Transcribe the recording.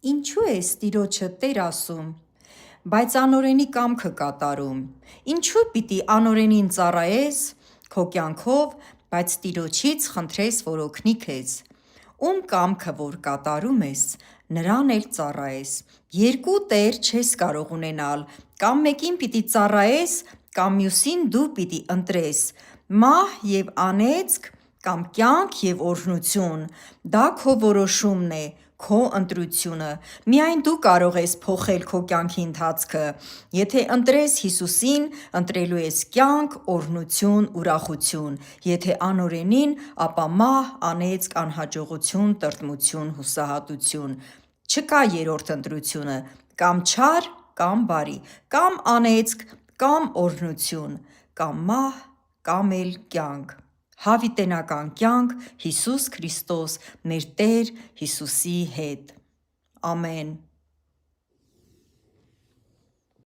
Ինչու ես Տիրոջը Տեր ասում, բայց անօրենի կամքը կատարում։ Ինչու պիտի անօրենին ծառայես քո կյանքով, բայց Տիրոջից խնդրես, որ օգնի քեզ։ Ում կամքը որ կատարում ես, նրան էլ ծառայես։ Երկու տեր չես կարող ունենալ, կամ մեկին պիտի ծառայես, կամ մյուսին դու պիտի ընտրես։ Մահ և անեծք, կամ կյանք և օրհնություն, դա քո որոշումն է, քո ընտրությունը։ Միայն դու կարող ես փոխել քո կյանքի ընթացքը։ Եթե ընտրես Հիսուսին, ընտրելու ես կյանք, օրհնություն, ուրախություն։ Եթե անօրենին, ապա մահ, անեծք, անհաջողություն, տրտմություն, հուսահատություն։ Չկա երրորդ ընտրությունը՝ կամ չար, կամ բարի, կամ անեծք, կամ օրհնություն, կամ մահ, կամ էլ կյանք։ Հավիտենական կյանք Հիսուս Քրիստոս մեր Տեր Հիսուսի հետ։ Ամեն։